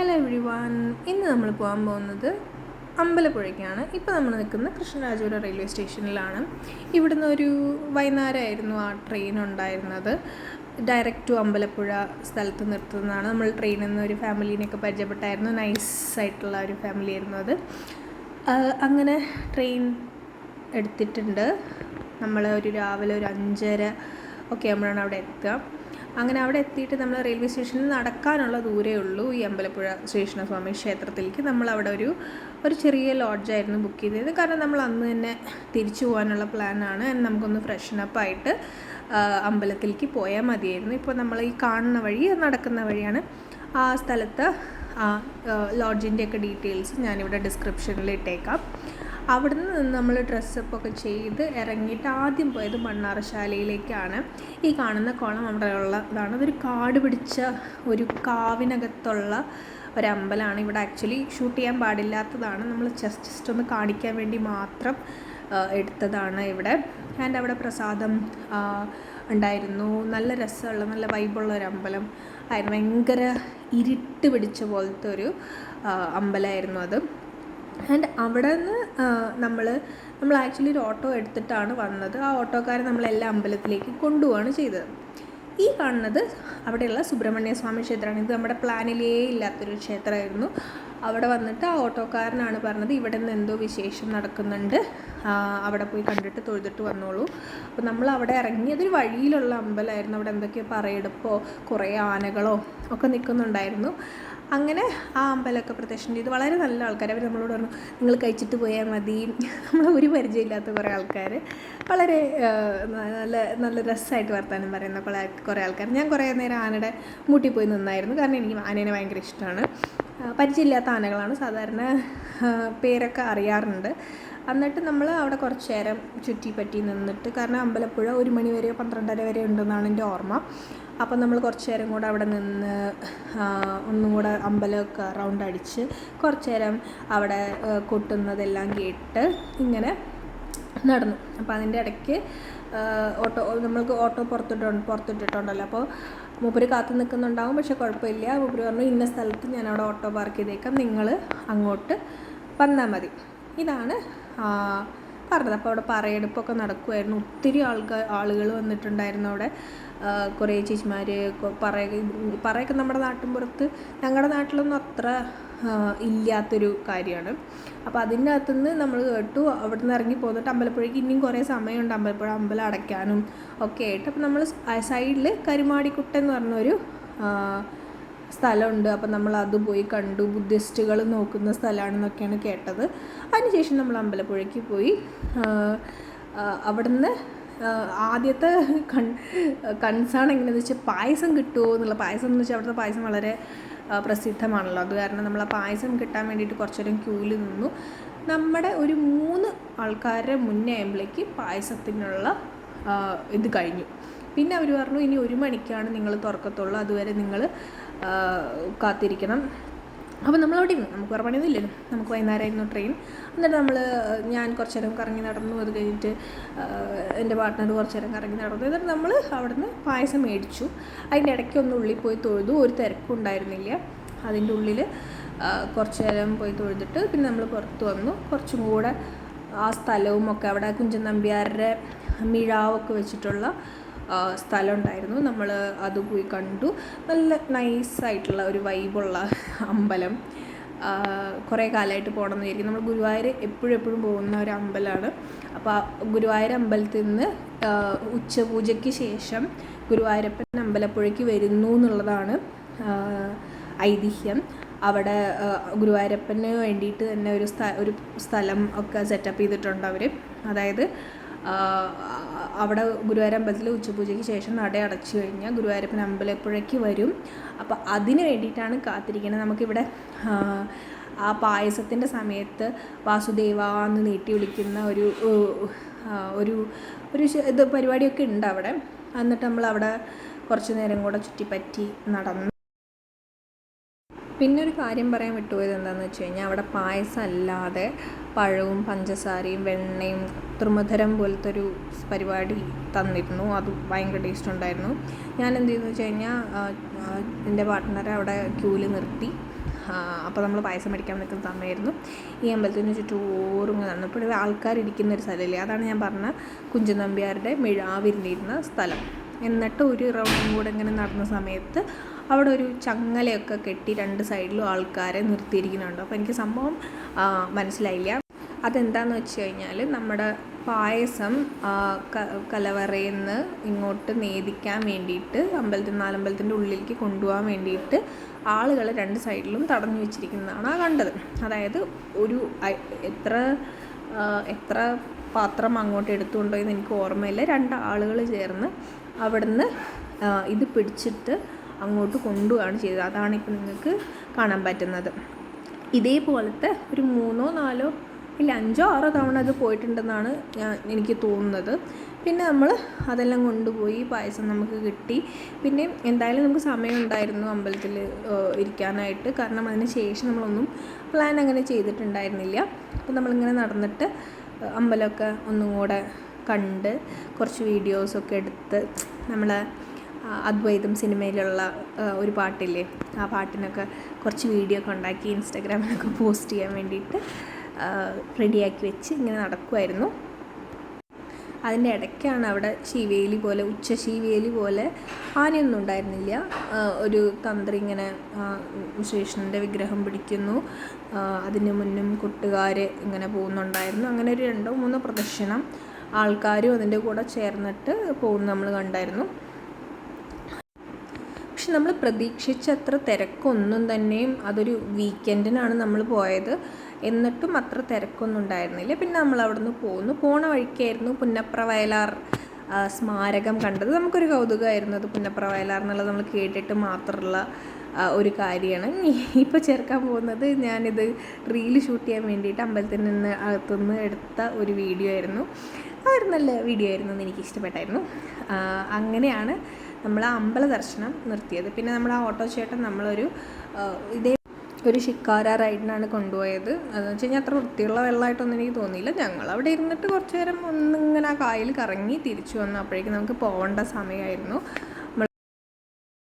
Hello every one. ഇന്ന് നമ്മൾ പോകാൻ പോകുന്നത് അമ്പലപ്പുഴയ്ക്കാണ്. ഇപ്പോൾ നമ്മൾ നിൽക്കുന്ന കൃഷ്ണരാജപുരം റെയിൽവേ സ്റ്റേഷനിലാണ്. ഇവിടുന്ന് ഒരു വൈകുന്നേരമായിരുന്നു ആ ട്രെയിൻ ഉണ്ടായിരുന്നത്. ഡയറക്റ്റ് ടു അമ്പലപ്പുഴ സ്ഥലത്ത് നിർത്തുന്നതാണ്. നമ്മൾ ട്രെയിനിൽ നിന്ന് ഒരു ഫാമിലീനെയൊക്കെ പരിചയപ്പെട്ടായിരുന്നു. നൈസായിട്ടുള്ള ഒരു ഫാമിലി ആയിരുന്നു അത്. അങ്ങനെ ട്രെയിൻ എടുത്തിട്ടുണ്ട്. നമ്മൾ രാവിലെ ഒരു 5:30 ഒക്കെ ആകുമ്പോഴാണ് അവിടെ എത്തുക. അങ്ങനെ അവിടെ എത്തിയിട്ട് നമ്മൾ റെയിൽവേ സ്റ്റേഷനിൽ നടക്കാനുള്ള ദൂരമേ ഉള്ളൂ ഈ അമ്പലപ്പുഴ ശ്രീകൃഷ്ണസ്വാമി ക്ഷേത്രത്തിലേക്ക്. നമ്മളവിടെ ഒരു ചെറിയ ലോഡ്ജായിരുന്നു ബുക്ക് ചെയ്തത്. കാരണം നമ്മൾ അന്ന് തന്നെ തിരിച്ചു പോകാനുള്ള പ്ലാനാണ്. നമുക്കൊന്ന് ഫ്രഷനപ്പായിട്ട് അമ്പലത്തിലേക്ക് പോയാൽ മതിയായിരുന്നു. ഇപ്പോൾ നമ്മൾ ഈ കാണുന്ന വഴി നടക്കുന്ന വഴിയാണ്. ആ സ്ഥലത്ത് ലോഡ്ജിൻ്റെയൊക്കെ ഡീറ്റെയിൽസ് ഞാനിവിടെ ഡിസ്ക്രിപ്ഷനിൽ ഇട്ടേക്കാം. അവിടുന്ന് നമ്മൾ ഡ്രസ്സപ്പൊക്കെ ചെയ്ത് ഇറങ്ങിയിട്ട് ആദ്യം പോയത് മണ്ണാറശാലയിലേക്കാണ്. ഈ കാണുന്ന കുളം അവിടെ ഉള്ളതാണ്. അതൊരു കാട് പിടിച്ച ഒരു കാവിനകത്തുള്ള ഒരമ്പലമാണ്. ഇവിടെ ആക്ച്വലി ഷൂട്ട് ചെയ്യാൻ പാടില്ലാത്തതാണ്. നമ്മൾ ജസ്റ്റ് ഒന്ന് കാണിക്കാൻ വേണ്ടി മാത്രം എടുത്തതാണ് ഇവിടെ. ആൻഡ് അവിടെ പ്രസാദം ഉണ്ടായിരുന്നു. നല്ല രസമുള്ള നല്ല വൈബുള്ള ഒരു അമ്പലം ആയിരുന്നു. ഭയങ്കര ഇരുട്ട് പിടിച്ച പോലത്തെ ഒരു അമ്പലമായിരുന്നു അത്. ആൻഡ് അവിടെ നിന്ന് നമ്മൾ ആക്ച്വലി ഒരു ഓട്ടോ എടുത്തിട്ടാണ് വന്നത്. ആ ഓട്ടോക്കാരൻ നമ്മളെല്ലാ അമ്പലത്തിലേക്ക് കൊണ്ടുപോവാണ് ചെയ്തത്. ഈ കാണുന്നത് അവിടെയുള്ള സുബ്രഹ്മണ്യ സ്വാമി ക്ഷേത്രമാണ്. ഇത് നമ്മുടെ പ്ലാനിലേ ഇല്ലാത്തൊരു ക്ഷേത്രമായിരുന്നു. അവിടെ വന്നിട്ട് ആ ഓട്ടോക്കാരനാണ് പറഞ്ഞത് ഇവിടെ നിന്ന് എന്തോ വിശേഷം നടക്കുന്നുണ്ട്, അവിടെ പോയി കണ്ടിട്ട് തൊഴുതിട്ട് വന്നോളൂ. അപ്പോൾ നമ്മൾ അവിടെ ഇറങ്ങി. അതൊരു വഴിയിലുള്ള അമ്പലമായിരുന്നു. അവിടെ എന്തൊക്കെയോ പറയെടുപ്പോ കുറേ ആനകളോ ഒക്കെ നിൽക്കുന്നുണ്ടായിരുന്നു. അങ്ങനെ ആ അമ്പലമൊക്കെ പ്രദക്ഷിണം ചെയ്ത് വളരെ നല്ല ആൾക്കാർ. അവർ നമ്മളോട് പറഞ്ഞു നിങ്ങൾ കഴിച്ചിട്ട് പോയാൽ മതി. നമ്മൾ ഒരു പരിചയമില്ലാത്ത കുറേ ആൾക്കാർ വളരെ നല്ല നല്ല രസമായിട്ട് വർത്താനം പറയുന്ന കുറേ ആൾക്കാർ. ഞാൻ കുറേ നേരം ആനയുടെ മൂട്ടിൽ പോയി നിന്നായിരുന്നു. കാരണം എനിക്ക് ആനേനെ ഭയങ്കര ഇഷ്ടമാണ്. പരിചയമില്ലാത്ത ആനകളാണ്, സാധാരണ പേരൊക്കെ അറിയാറുണ്ട്. എന്നിട്ട് നമ്മൾ അവിടെ കുറച്ച് നേരം ചുറ്റിപ്പറ്റി നിന്നിട്ട്, കാരണം അമ്പലപ്പുഴ 1 മണി വരെയോ 12:30 വരെ ഉണ്ടെന്നാണ് എൻ്റെ ഓർമ്മ. അപ്പം നമ്മൾ കുറച്ച് നേരം കൂടെ അവിടെ നിന്ന് ഒന്നും കൂടെ അമ്പലമൊക്കെ റൗണ്ട് അടിച്ച് കുറച്ച് നേരം അവിടെ കൊട്ടുന്നതെല്ലാം കേട്ട് ഇങ്ങനെ നടന്നു. അപ്പോൾ അതിൻ്റെ ഇടയ്ക്ക് നമ്മൾക്ക് ഓട്ടോ പുറത്തിട്ടിട്ടുണ്ടല്ലോ. അപ്പോൾ മൂപ്പര് കാത്തു നിൽക്കുന്നുണ്ടാവും. പക്ഷേ കുഴപ്പമില്ല. മൂപ്പര് പറഞ്ഞു ഇന്ന സ്ഥലത്ത് ഞാൻ അവിടെ ഓട്ടോ പാർക്ക് ചെയ്തേക്കാം, നിങ്ങൾ അങ്ങോട്ട് വന്നാൽ മതി. ഇതാണ് പറഞ്ഞത്. അപ്പോൾ അവിടെ പറയെടുപ്പൊക്കെ നടക്കുമായിരുന്നു. ഒത്തിരി ആളുകൾ വന്നിട്ടുണ്ടായിരുന്നു അവിടെ. കുറേ ചേച്ചിമാർ പറയൊക്കെ നമ്മുടെ നാട്ടിൻപുറത്ത്, ഞങ്ങളുടെ നാട്ടിലൊന്നും അത്ര ഇല്ലാത്തൊരു കാര്യമാണ്. അപ്പോൾ അതിൻ്റെ അകത്തുനിന്ന് നമ്മൾ കേട്ടു. അവിടെ നിന്ന് ഇറങ്ങി പോന്നിട്ട് അമ്പലപ്പുഴയ്ക്ക് ഇനിയും കുറേ സമയമുണ്ട് അമ്പലപ്പുഴ അമ്പലം അടയ്ക്കാനും ഒക്കെ ആയിട്ട്. അപ്പോൾ നമ്മൾ സൈഡിൽ കരുമാടിക്കുട്ടൻ എന്ന് പറഞ്ഞൊരു സ്ഥലമുണ്ട്. അപ്പം നമ്മൾ അത് പോയി കണ്ടു. ബുദ്ധിസ്റ്റുകൾ നോക്കുന്ന സ്ഥലമാണെന്നൊക്കെയാണ് കേട്ടത്. അതിനുശേഷം നമ്മൾ അമ്പലപ്പുഴയ്ക്ക് പോയി. അവിടുന്ന് ആദ്യത്തെ കൺസേൺ എങ്ങനെയാണെന്ന് വെച്ചാൽ പായസം കിട്ടുമോ എന്നുള്ള. പായസം എന്ന് വെച്ചാൽ അവിടുത്തെ പായസം വളരെ പ്രസിദ്ധമാണല്ലോ. അത് കാരണം നമ്മൾ ആ പായസം കിട്ടാൻ വേണ്ടിയിട്ട് കുറച്ച് നേരം ക്യൂവിൽ നിന്നു. നമ്മുടെ ഒരു 3 ആൾക്കാരുടെ മുന്നേ ആകുമ്പോഴേക്ക് പായസത്തിനുള്ള ഇത് കഴിഞ്ഞു. പിന്നെ അവർ പറഞ്ഞു ഇനി 1 മണിക്കാണ് നിങ്ങൾ തുറക്കത്തുള്ളൂ, അതുവരെ നിങ്ങൾ കാത്തിരിക്കണം. അപ്പോൾ നമ്മളവിടെ ഇരുന്നു. നമുക്ക് വേറെ പണിയൊന്നും ഇല്ലല്ലോ. നമുക്ക് വൈകുന്നേരമായിരുന്നു ട്രെയിൻ. എന്നിട്ട് ഞാൻ കുറച്ച് നേരം കറങ്ങി നടന്നു. അത് കഴിഞ്ഞിട്ട് എൻ്റെ പാർട്ട്ണർ കുറച്ച് നേരം കറങ്ങി നടന്നു. എന്നിട്ട് നമ്മൾ അവിടെ നിന്ന് പായസം മേടിച്ചു. അതിൻ്റെ ഇടയ്ക്ക് ഒന്ന് ഉള്ളിൽ പോയി തൊഴുതു. ഒരു തിരക്കും ഉണ്ടായിരുന്നില്ല. അതിൻ്റെ ഉള്ളിൽ കുറച്ച് നേരം പോയി തൊഴുതിട്ട് പിന്നെ നമ്മൾ പുറത്ത് വന്നു. കുറച്ചും കൂടെ ആ സ്ഥലവും ഒക്കെ അവിടെ കുഞ്ചൻ നമ്പ്യാരുടെ മിഴാവൊക്കെ വെച്ചിട്ടുള്ള സ്ഥലം ഉണ്ടായിരുന്നു. നമ്മൾ അത് പോയി കണ്ടു. നല്ല നൈസായിട്ടുള്ള ഒരു വൈബുള്ള അമ്പലം. കുറേ കാലമായിട്ട് പോകണമെന്ന് വിചാരിക്കും. നമ്മൾ ഗുരുവായൂർ എപ്പോഴും പോകുന്ന ഒരു അമ്പലമാണ്. അപ്പോൾ ഗുരുവായൂർ അമ്പലത്തിൽ നിന്ന് ഉച്ചപൂജയ്ക്ക് ശേഷം ഗുരുവായൂരപ്പൻ അമ്പലപ്പുഴയ്ക്ക് വരുന്നു എന്നുള്ളതാണ് ഐതിഹ്യം. അവിടെ ഗുരുവായൂരപ്പന് വേണ്ടിയിട്ട് തന്നെ ഒരു സ്ഥലം ഒക്കെ സെറ്റപ്പ് ചെയ്തിട്ടുണ്ട് അവർ. അതായത് അവിടെ ഗുരുവായൂർ അമ്പലത്തിൽ ഉച്ചപൂജയ്ക്ക് ശേഷം നട അടച്ചു കഴിഞ്ഞാൽ ഗുരുവായൂരപ്പൻ അമ്പലപ്പുഴയ്ക്ക് വരും. അപ്പോൾ അതിന് വേണ്ടിയിട്ടാണ് കാത്തിരിക്കുന്നത്. നമുക്കിവിടെ ആ പായസത്തിൻ്റെ സമയത്ത് വാസുദേവ എന്ന് നീട്ടി വിളിക്കുന്ന ഒരു ഇത് പരിപാടിയൊക്കെ ഉണ്ട് അവിടെ. എന്നിട്ട് നമ്മൾ അവിടെ കുറച്ച് നേരം കൂടെ ചുറ്റിപ്പറ്റി നടന്നു. പിന്നെ ഒരു കാര്യം പറയാൻ വിട്ടുപോയത് എന്താണെന്ന് വെച്ച് കഴിഞ്ഞാൽ അവിടെ പായസം അല്ലാതെ പഴവും പഞ്ചസാരയും വെണ്ണയും ത്രിമധുരം പോലത്തെ ഒരു പരിപാടി തന്നിരുന്നു. അത് ഭയങ്കര ടേസ്റ്റ് ഉണ്ടായിരുന്നു. ഞാൻ എന്ത് ചെയ്തെന്ന് വെച്ച് കഴിഞ്ഞാൽ എൻ്റെ പാർട്ട്ണറെ അവിടെ ക്യൂവിൽ നിർത്തി. അപ്പോൾ നമ്മൾ പായസം മേടിക്കാൻ നിൽക്കുന്ന സമയമായിരുന്നു. ഈ അമ്പലത്തിന് ചുറ്റോറും നടന്നു. ഇപ്പോൾ ആൾക്കാരിരിക്കുന്ന ഒരു സ്ഥലമില്ലേ, അതാണ് ഞാൻ പറഞ്ഞ കുഞ്ചൻ നമ്പ്യാരുടെ മിഴാവിരുന്നിരുന്ന സ്ഥലം. എന്നിട്ട് ഒരു റൗണ്ടും കൂടെ ഇങ്ങനെ നടന്ന സമയത്ത് അവിടെ ഒരു ചങ്ങലയൊക്കെ കെട്ടി 2 സൈഡിലും ആൾക്കാരെ നിർത്തിയിരിക്കുന്നുണ്ട്. അപ്പോൾ എനിക്ക് സംഭവം മനസ്സിലായില്ല. അതെന്താണെന്ന് വെച്ച് കഴിഞ്ഞാൽ നമ്മുടെ പായസം കലവറയിൽ നിന്ന് ഇങ്ങോട്ട് നേദിക്കാൻ വേണ്ടിയിട്ട് നാലമ്പലത്തിൻ്റെ ഉള്ളിലേക്ക് കൊണ്ടുപോകാൻ വേണ്ടിയിട്ട് ആളുകൾ 2 സൈഡിലും തടഞ്ഞു വെച്ചിരിക്കുന്നതാണ് കണ്ടത്. അതായത് ഒരു എത്ര പാത്രം അങ്ങോട്ട് എടുത്തുകൊണ്ടോയെന്ന് എനിക്ക് ഓർമ്മയില്ല. 2 ആളുകൾ ചേർന്ന് അവിടുന്ന് ഇത് പിടിച്ചിട്ട് അങ്ങോട്ട് കൊണ്ടുപോവുകയാണ് ചെയ്തത്. അതാണ് ഇപ്പോൾ നിങ്ങൾക്ക് കാണാൻ പറ്റുന്നത്. ഇതേപോലത്തെ ഒരു 3, 4 ഇല്ല 5, 6 തവണ അത് പോയിട്ടുണ്ടെന്നാണ് എനിക്ക് തോന്നുന്നത്. പിന്നെ നമ്മൾ അതെല്ലാം കൊണ്ടുപോയി പായസം നമുക്ക് കിട്ടി. പിന്നെ എന്തായാലും നമുക്ക് സമയം ഉണ്ടായിരുന്നു അമ്പലത്തിൽ ഇരിക്കാനായിട്ട്. കാരണം അതിന് ശേഷം നമ്മളൊന്നും പ്ലാൻ അങ്ങനെ ചെയ്തിട്ടുണ്ടായിരുന്നില്ല. അപ്പോൾ നമ്മളിങ്ങനെ നടന്നിട്ട് അമ്പലമൊക്കെ ഒന്നും കൂടെ കണ്ട് കുറച്ച് വീഡിയോസൊക്കെ എടുത്ത് നമ്മളെ അദ്വൈതം സിനിമയിലുള്ള ഒരു പാട്ടില്ലേ, ആ പാട്ടിനൊക്കെ കുറച്ച് വീഡിയോ ഒക്കെ ഉണ്ടാക്കി ഇൻസ്റ്റാഗ്രാമിലൊക്കെ പോസ്റ്റ് ചെയ്യാൻ വേണ്ടിയിട്ട് റെഡിയാക്കി വെച്ച് ഇങ്ങനെ നടക്കുമായിരുന്നു. അതിൻ്റെ ഇടയ്ക്കാണ് അവിടെ ശിവേലി പോലെ, ശിവേലി പോലെ ആനയൊന്നും ഉണ്ടായിരുന്നില്ല. ഒരു തന്ത്രി ഇങ്ങനെ ശ്രീകൃഷ്ണൻ്റെ വിഗ്രഹം പിടിക്കുന്നു, അതിന് മുന്നും കൊട്ടുകാർ ഇങ്ങനെ പോകുന്നുണ്ടായിരുന്നു. അങ്ങനെ ഒരു 2, 3 പ്രദക്ഷിണം ആൾക്കാരും അതിൻ്റെ കൂടെ ചേർന്നിട്ട് പോകുന്ന നമ്മൾ കണ്ടായിരുന്നു. പക്ഷെ നമ്മൾ പ്രതീക്ഷിച്ചത്ര തിരക്കൊന്നും തന്നെയും, അതൊരു വീക്കെൻഡിനാണ് നമ്മൾ പോയത്, എന്നിട്ടും അത്ര തിരക്കൊന്നും ഉണ്ടായിരുന്നില്ല. പിന്നെ നമ്മൾ അവിടെ നിന്ന് പോണ വഴിക്കായിരുന്നു പുന്നപ്ര വയലാർ സ്മാരകം കണ്ടത്. നമുക്കൊരു കൗതുകമായിരുന്നു. അത് പുന്നപ്ര വയലാർ എന്നുള്ളത് നമ്മൾ കേട്ടിട്ട് മാത്രമുള്ള ഒരു കാര്യമാണ്. ഇപ്പോൾ ചേർക്കാൻ പോകുന്നത് ഞാനിത് റീല് ഷൂട്ട് ചെയ്യാൻ വേണ്ടിയിട്ട് അമ്പലത്തിൽ നിന്ന് അകത്തുനിന്ന് എടുത്ത ഒരു വീഡിയോ ആയിരുന്നു. അതൊരു നല്ല വീഡിയോ ആയിരുന്നു, എനിക്ക് ഇഷ്ടപ്പെട്ടായിരുന്നു. അങ്ങനെയാണ് നമ്മൾ ആ അമ്പല ദർശനം നിർത്തിയത്. പിന്നെ നമ്മൾ ആ ഓട്ടോ ചേട്ടൻ നമ്മളൊരു ഒരു ഷിക്കാര റൈഡിനാണ് കൊണ്ടുപോയത്. അതെന്ന് വെച്ച് കഴിഞ്ഞാൽ അത്ര വൃത്തിയുള്ള വെള്ളമായിട്ടൊന്നും എനിക്ക് തോന്നിയില്ല. ഞങ്ങൾ അവിടെ ഇരുന്നിട്ട് കുറച്ച് നേരം ഒന്നിങ്ങനെ ആ കായൽ കറങ്ങി തിരിച്ചു വന്നു. അപ്പോഴേക്കും നമുക്ക് പോകേണ്ട സമയമായിരുന്നു.